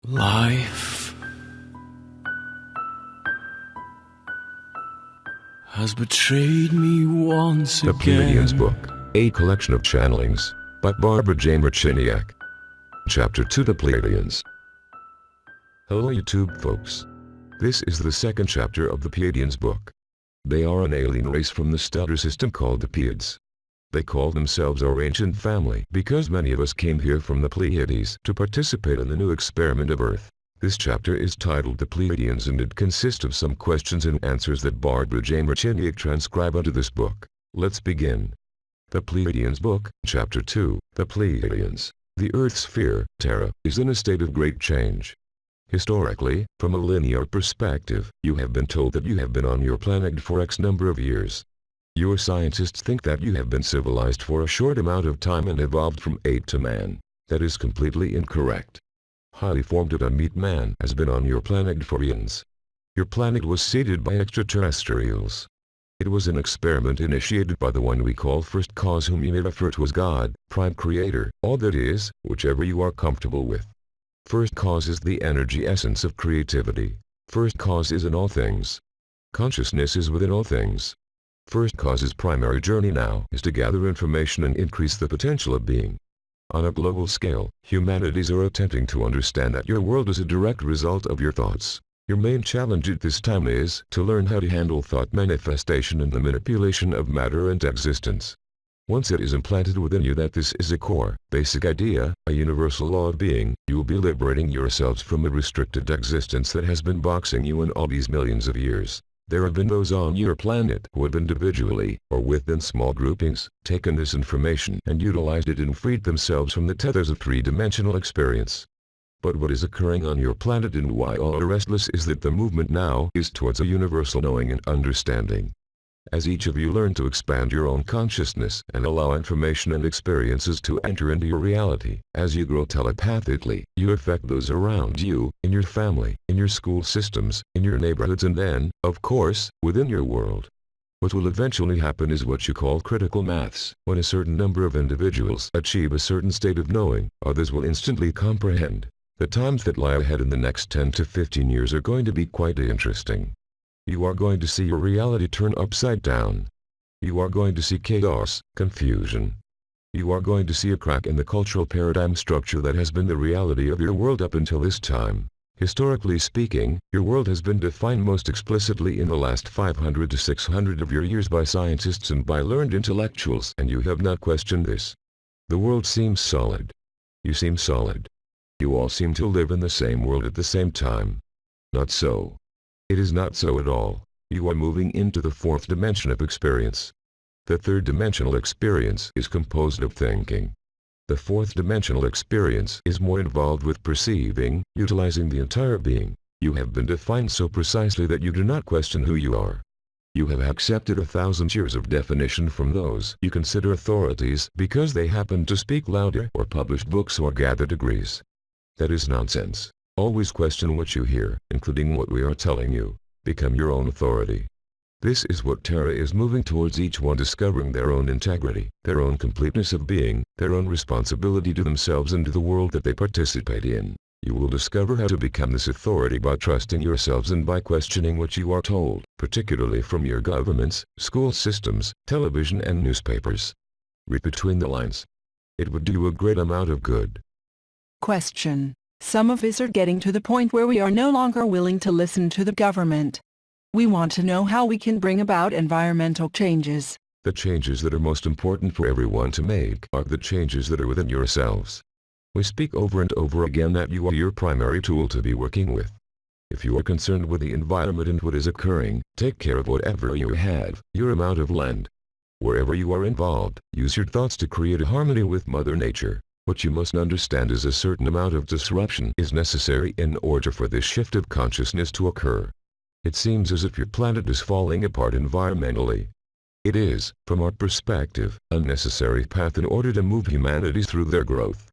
Life has betrayed me once The again. Pleiadians book, a collection of channelings, by Barbara J. Marciniak. Chapter 2, The Pleiadians. Hello YouTube folks. This is the second chapter of the Pleiadians book. They are an alien race from the stellar system called the Pleiades. They call themselves our ancient family because many of us came here from the Pleiades to participate in the new experiment of Earth. This chapter is titled The Pleiadians and it consists of some questions and answers that Barbara J. Marciniak transcribed into this book. Let's begin. The Pleiadians book, Chapter 2, The Pleiadians. The Earth's sphere, Terra, is in a state of great change. Historically, from a linear perspective, you have been told that you have been on your planet for X number of years. Your scientists think that you have been civilized for a short amount of time and evolved from ape to man. That is completely incorrect. Highly formed meat man has been on your planet for eons. Your planet was seeded by extraterrestrials. It was an experiment initiated by the one we call First Cause, whom you may refer to as God, Prime Creator, all that is, whichever you are comfortable with. First Cause is the energy essence of creativity. First Cause is in all things. Consciousness is within all things. First Cause's primary journey now is to gather information and increase the potential of being. On a global scale, humanities are attempting to understand that your world is a direct result of your thoughts. Your main challenge at this time is to learn how to handle thought manifestation and the manipulation of matter and existence. Once it is implanted within you that this is a core, basic idea, a universal law of being, you will be liberating yourselves from a restricted existence that has been boxing you in all these millions of years. There have been those on your planet who have individually, or within small groupings, taken this information and utilized it and freed themselves from the tethers of three-dimensional experience. But what is occurring on your planet and why all are restless is that the movement now is towards a universal knowing and understanding. As each of you learn to expand your own consciousness and allow information and experiences to enter into your reality, as you grow telepathically, you affect those around you, in your family, in your school systems, in your neighborhoods and then, of course, within your world. What will eventually happen is what you call critical mass. When a certain number of individuals achieve a certain state of knowing, others will instantly comprehend. The times that lie ahead in the next 10 to 15 years are going to be quite interesting. You are going to see your reality turn upside down. You are going to see chaos, confusion. You are going to see a crack in the cultural paradigm structure that has been the reality of your world up until this time. Historically speaking, your world has been defined most explicitly in the last 500 to 600 of your years by scientists and by learned intellectuals, and you have not questioned this. The world seems solid. You seem solid. You all seem to live in the same world at the same time. Not so. It is not so at all. You are moving into the fourth dimension of experience. The third dimensional experience is composed of thinking. The fourth dimensional experience is more involved with perceiving, utilizing the entire being. You have been defined so precisely that you do not question who you are. You have accepted 1,000 years of definition from those you consider authorities because they happen to speak louder or publish books or gather degrees. That is nonsense. Always question what you hear, including what we are telling you. Become your own authority. This is what Terra is moving towards, each one discovering their own integrity, their own completeness of being, their own responsibility to themselves and to the world that they participate in. You will discover how to become this authority by trusting yourselves and by questioning what you are told, particularly from your governments, school systems, television and newspapers. Read between the lines. It would do you a great amount of good. Question. Some of us are getting to the point where we are no longer willing to listen to the government. We want to know how we can bring about environmental changes. The changes that are most important for everyone to make are the changes that are within yourselves. We speak over and over again that you are your primary tool to be working with. If you are concerned with the environment and what is occurring, take care of whatever you have, your amount of land. Wherever you are involved, use your thoughts to create a harmony with Mother Nature. What you must understand is a certain amount of disruption is necessary in order for this shift of consciousness to occur. It seems as if your planet is falling apart environmentally. It is, from our perspective, a necessary path in order to move humanity through their growth.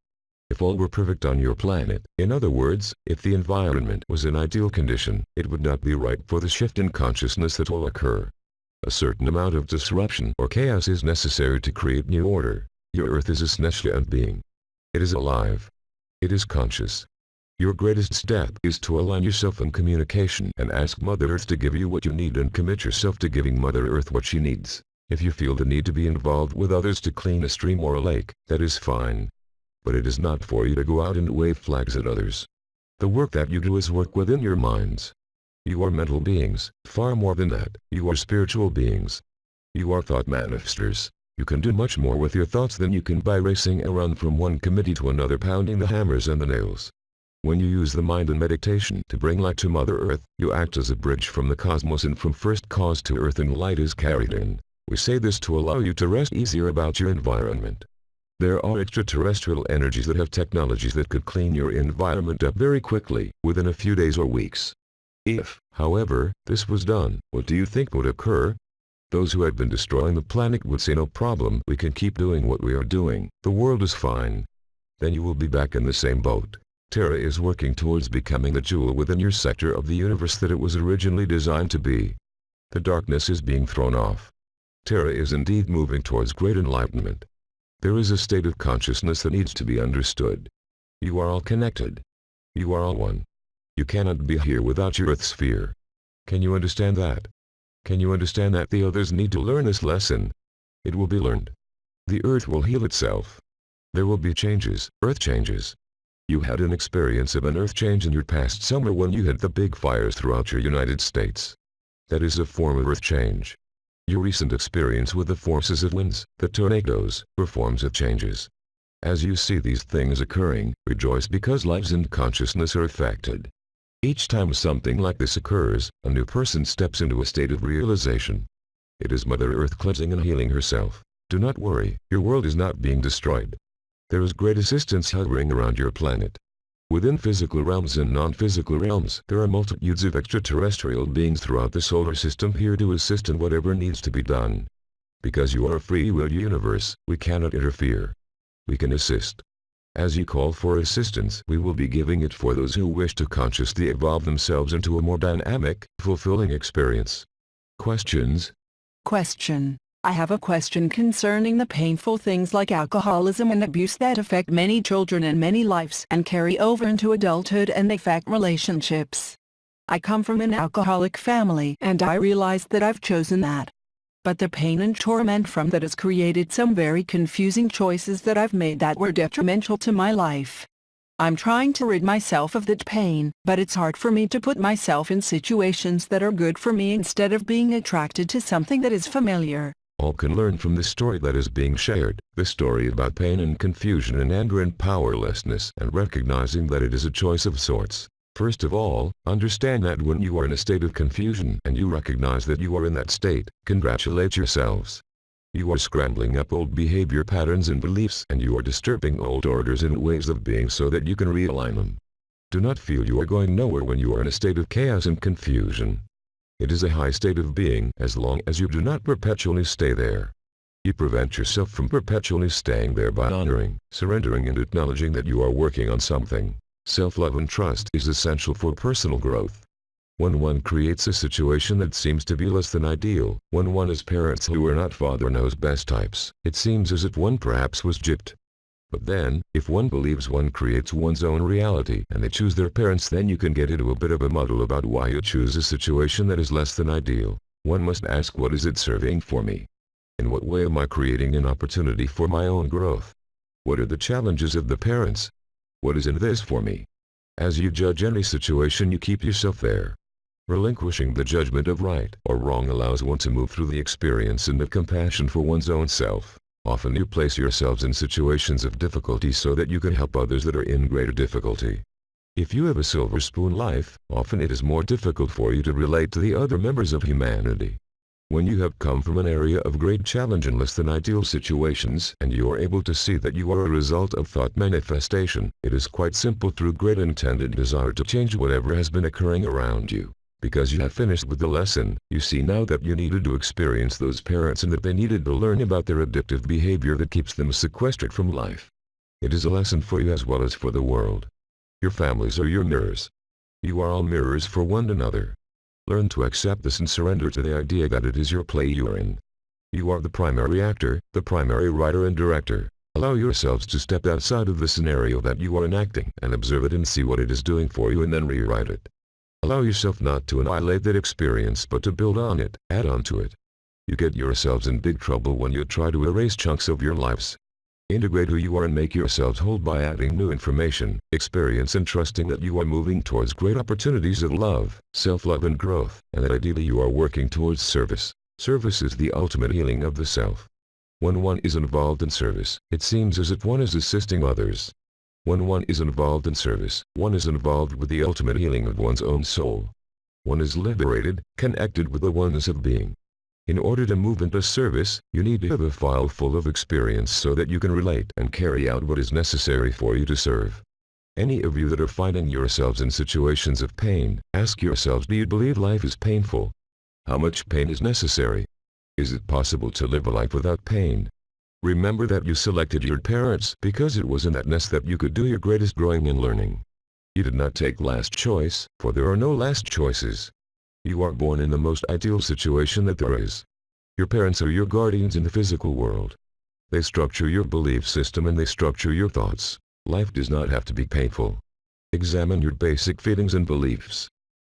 If all were perfect on your planet, in other words, if the environment was in ideal condition, it would not be right for the shift in consciousness that will occur. A certain amount of disruption or chaos is necessary to create new order. Your Earth is a sentient being. It is alive. It is conscious. Your greatest step is to align yourself in communication and ask Mother Earth to give you what you need and commit yourself to giving Mother Earth what she needs. If you feel the need to be involved with others to clean a stream or a lake, that is fine. But it is not for you to go out and wave flags at others. The work that you do is work within your minds. You are mental beings, far more than that, you are spiritual beings. You are thought manifestors. You can do much more with your thoughts than you can by racing around from one committee to another pounding the hammers and the nails. When you use the mind in meditation to bring light to Mother Earth, you act as a bridge from the cosmos and from first cause to Earth, and light is carried in. We say this to allow you to rest easier about your environment. There are extraterrestrial energies that have technologies that could clean your environment up very quickly, within a few days or weeks. If, however, this was done, what do you think would occur? Those who had been destroying the planet would say, no problem, we can keep doing what we are doing, the world is fine. Then you will be back in the same boat. Terra is working towards becoming the jewel within your sector of the universe that it was originally designed to be. The darkness is being thrown off. Terra is indeed moving towards great enlightenment. There is a state of consciousness that needs to be understood. You are all connected. You are all one. You cannot be here without your Earth sphere. Can you understand that? Can you understand that the others need to learn this lesson? It will be learned. The Earth will heal itself. There will be changes, Earth changes. You had an experience of an Earth change in your past summer when you had the big fires throughout your United States. That is a form of Earth change. Your recent experience with the forces of winds, the tornadoes, were forms of changes. As you see these things occurring, rejoice because lives and consciousness are affected. Each time something like this occurs, a new person steps into a state of realization. It is Mother Earth cleansing and healing herself. Do not worry, your world is not being destroyed. There is great assistance hovering around your planet. Within physical realms and non-physical realms, there are multitudes of extraterrestrial beings throughout the solar system here to assist in whatever needs to be done. Because you are a free will universe, we cannot interfere. We can assist. As you call for assistance, we will be giving it for those who wish to consciously evolve themselves into a more dynamic, fulfilling experience. Questions? Question. I have a question concerning the painful things like alcoholism and abuse that affect many children and many lives and carry over into adulthood and affect relationships. I come from an alcoholic family and I realize that I've chosen that. But the pain and torment from that has created some very confusing choices that I've made that were detrimental to my life. I'm trying to rid myself of that pain, but it's hard for me to put myself in situations that are good for me instead of being attracted to something that is familiar. All can learn from the story that is being shared, the story about pain and confusion and anger and powerlessness, and recognizing that it is a choice of sorts. First of all, understand that when you are in a state of confusion and you recognize that you are in that state, congratulate yourselves. You are scrambling up old behavior patterns and beliefs, and you are disturbing old orders and ways of being so that you can realign them. Do not feel you are going nowhere when you are in a state of chaos and confusion. It is a high state of being as long as you do not perpetually stay there. You prevent yourself from perpetually staying there by honoring, surrendering and acknowledging that you are working on something. Self-love and trust is essential for personal growth. When one creates a situation that seems to be less than ideal, when one is parents who are not father knows best types, it seems as if one perhaps was gypped. But then, if one believes one creates one's own reality and they choose their parents, then you can get into a bit of a muddle about why you choose a situation that is less than ideal. One must ask, what is it serving for me? In what way am I creating an opportunity for my own growth? What are the challenges of the parents? What is in this for me? As you judge any situation, you keep yourself there. Relinquishing the judgment of right or wrong allows one to move through the experience and have compassion for one's own self. Often you place yourselves in situations of difficulty so that you can help others that are in greater difficulty. If you have a silver spoon life, often it is more difficult for you to relate to the other members of humanity. When you have come from an area of great challenge and less than ideal situations, and you are able to see that you are a result of thought manifestation, it is quite simple through great intended desire to change whatever has been occurring around you. Because you have finished with the lesson, you see now that you needed to experience those parents and that they needed to learn about their addictive behavior that keeps them sequestered from life. It is a lesson for you as well as for the world. Your families are your mirrors. You are all mirrors for one another. Learn to accept this and surrender to the idea that it is your play you are in. You are the primary actor, the primary writer and director. Allow yourselves to step outside of the scenario that you are enacting and observe it and see what it is doing for you and then rewrite it. Allow yourself not to annihilate that experience but to build on it, add on to it. You get yourselves in big trouble when you try to erase chunks of your lives. Integrate who you are and make yourselves whole by adding new information, experience and trusting that you are moving towards great opportunities of love, self-love and growth, and that ideally you are working towards service. Service is the ultimate healing of the self. When one is involved in service, it seems as if one is assisting others. When one is involved in service, one is involved with the ultimate healing of one's own soul. One is liberated, connected with the oneness of being. In order to move into service, you need to have a file full of experience so that you can relate and carry out what is necessary for you to serve. Any of you that are finding yourselves in situations of pain, ask yourselves, do you believe life is painful? How much pain is necessary? Is it possible to live a life without pain? Remember that you selected your parents because it was in that nest that you could do your greatest growing and learning. You did not take last choice, for there are no last choices. You are born in the most ideal situation that there is. Your parents are your guardians in the physical world. They structure your belief system and they structure your thoughts. Life does not have to be painful. Examine your basic feelings and beliefs.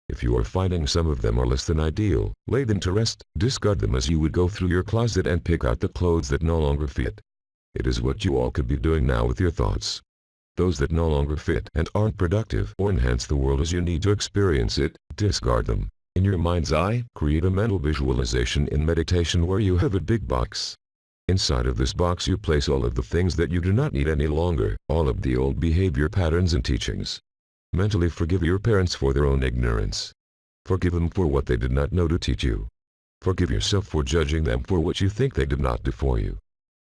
If you are finding some of them are less than ideal, lay them to rest, discard them as you would go through your closet and pick out the clothes that no longer fit. It is what you all could be doing now with your thoughts. Those that no longer fit and aren't productive or enhance the world as you need to experience it, discard them. In your mind's eye, create a mental visualization in meditation where you have a big box. Inside of this box you place all of the things that you do not need any longer, all of the old behavior patterns and teachings. Mentally forgive your parents for their own ignorance. Forgive them for what they did not know to teach you. Forgive yourself for judging them for what you think they did not do for you.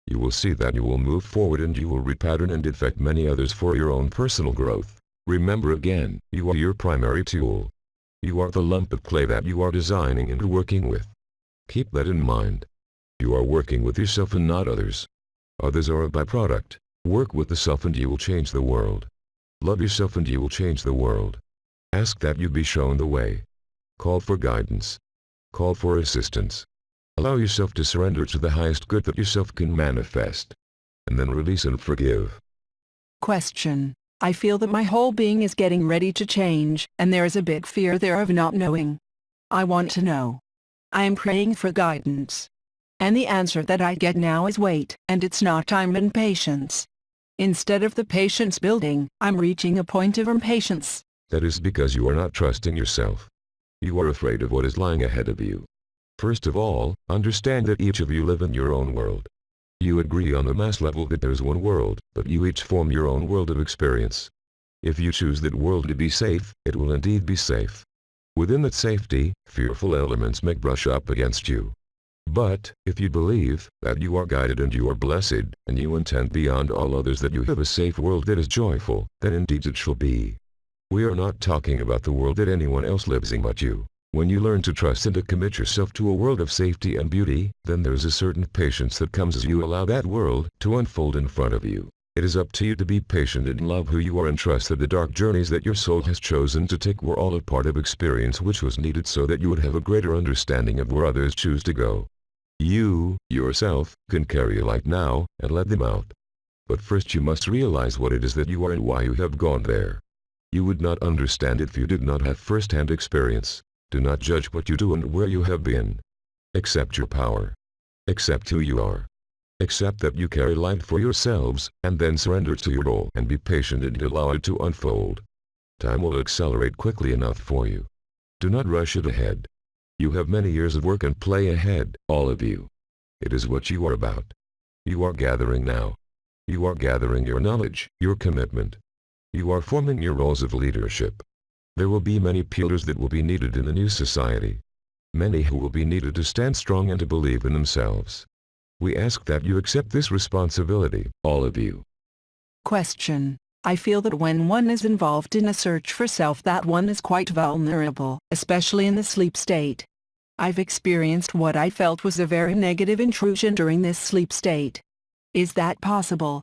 You will see that you will move forward and you will repattern and infect many others for your own personal growth. Remember again, you are your primary tool. You are the lump of clay that you are designing and working with. Keep that in mind. You are working with yourself and not others. Others are a byproduct. Work with the self and you will change the world. Love yourself and you will change the world. Ask that you be shown the way. Call for guidance. Call for assistance. Allow yourself to surrender to the highest good that yourself can manifest. And then release and forgive. Question. I feel that my whole being is getting ready to change, and there is a big fear there of not knowing. I want to know. I am praying for guidance. And the answer that I get now is wait, and it's not time and patience. Instead of the patience building, I'm reaching a point of impatience. That is because you are not trusting yourself. You are afraid of what is lying ahead of you. First of all, understand that each of you live in your own world. You agree on the mass level that there is one world, but you each form your own world of experience. If you choose that world to be safe, it will indeed be safe. Within that safety, fearful elements may brush up against you. But, if you believe that you are guided and you are blessed, and you intend beyond all others that you have a safe world that is joyful, then indeed it shall be. We are not talking about the world that anyone else lives in but you. When you learn to trust and to commit yourself to a world of safety and beauty, then there is a certain patience that comes as you allow that world to unfold in front of you. It is up to you to be patient and love who you are and trust that the dark journeys that your soul has chosen to take were all a part of experience which was needed so that you would have a greater understanding of where others choose to go. You, yourself, can carry a light now, and let them out. But first you must realize what it is that you are and why you have gone there. You would not understand it if you did not have first-hand experience. Do not judge what you do and where you have been. Accept your power. Accept who you are. Accept that you carry light for yourselves, and then surrender to your role and be patient and allow it to unfold. Time will accelerate quickly enough for you. Do not rush it ahead. You have many years of work and play ahead, all of you. It is what you are about. You are gathering now. You are gathering your knowledge, your commitment. You are forming your roles of leadership. There will be many pillars that will be needed in the new society. Many who will be needed to stand strong and to believe in themselves. We ask that you accept this responsibility, all of you. Question. I feel that when one is involved in a search for self that one is quite vulnerable, especially in the sleep state. I've experienced what I felt was a very negative intrusion during this sleep state. Is that possible?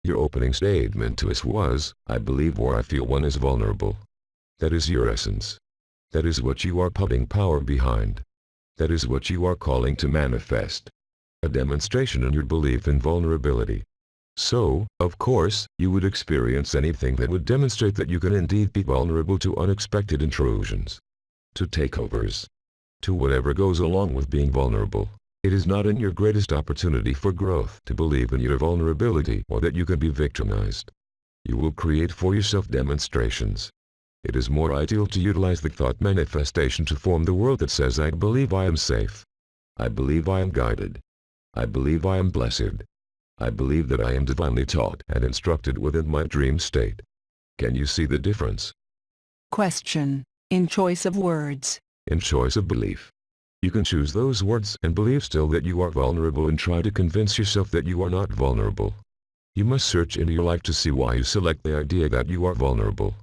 Your opening statement to us was, I believe or I feel one is vulnerable. That is your essence. That is what you are putting power behind. That is what you are calling to manifest. A demonstration in your belief in vulnerability. So, of course, you would experience anything that would demonstrate that you can indeed be vulnerable to unexpected intrusions, to takeovers, to whatever goes along with being vulnerable. It is not in your greatest opportunity for growth to believe in your vulnerability or that you can be victimized. You will create for yourself demonstrations. It is more ideal to utilize the thought manifestation to form the world that says, I believe I am safe. I believe I am guided. I believe I am blessed. I believe that I am divinely taught and instructed within my dream state. Can you see the difference? Question. In choice of words. In choice of belief. You can choose those words and believe still that you are vulnerable and try to convince yourself that you are not vulnerable. You must search into your life to see why you select the idea that you are vulnerable.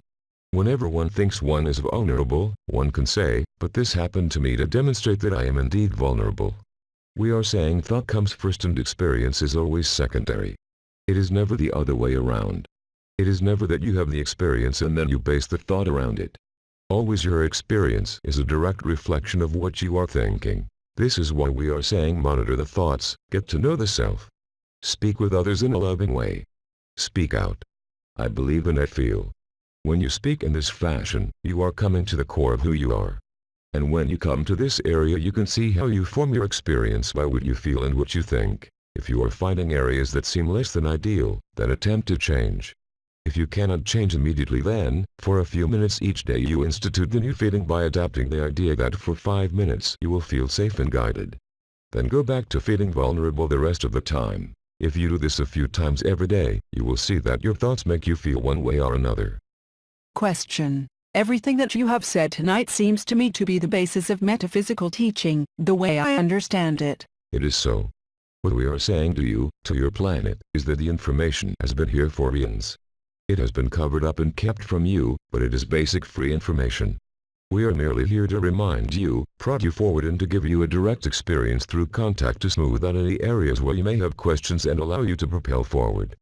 Whenever one thinks one is vulnerable, one can say, but this happened to me to demonstrate that I am indeed vulnerable. We are saying thought comes first and experience is always secondary. It is never the other way around. It is never that you have the experience and then you base the thought around it. Always your experience is a direct reflection of what you are thinking. This is why we are saying monitor the thoughts, get to know the self. Speak with others in a loving way. Speak out. I believe and I feel. When you speak in this fashion, you are coming to the core of who you are. And when you come to this area you can see how you form your experience by what you feel and what you think. If you are finding areas that seem less than ideal, then attempt to change. If you cannot change immediately, then, for a few minutes each day you institute the new feeling by adapting the idea that for 5 minutes you will feel safe and guided. Then go back to feeling vulnerable the rest of the time. If you do this a few times every day, you will see that your thoughts make you feel one way or another. Question. Everything that you have said tonight seems to me to be the basis of metaphysical teaching, the way I understand it. It is so. What we are saying to you, to your planet, is that the information has been here for eons. It has been covered up and kept from you, but it is basic free information. We are merely here to remind you, prod you forward and to give you a direct experience through contact to smooth out any areas where you may have questions and allow you to propel forward.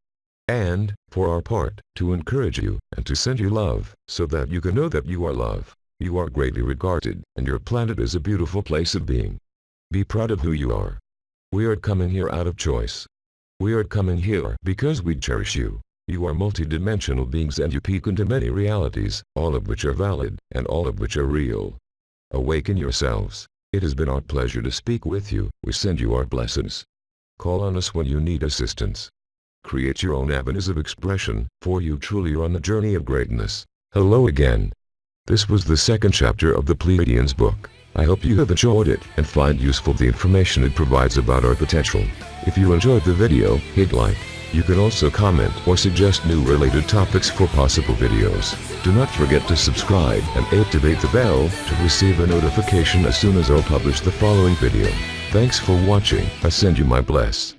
And, for our part, to encourage you and to send you love, so that you can know that you are love, you are greatly regarded, and your planet is a beautiful place of being. Be proud of who you are. We are coming here out of choice. We are coming here because we cherish you. You are multidimensional beings and you peek into many realities, all of which are valid, and all of which are real. Awaken yourselves. It has been our pleasure to speak with you. We send you our blessings. Call on us when you need assistance. Create your own avenues of expression, for you truly are on the journey of greatness. Hello again. This was the second chapter of the Pleiadians book. I hope you have enjoyed it and find useful the information it provides about our potential. If you enjoyed the video, hit like. You can also comment or suggest new related topics for possible videos. Do not forget to subscribe and activate the bell to receive a notification as soon as I'll publish the following video. Thanks for watching. I send you my bless.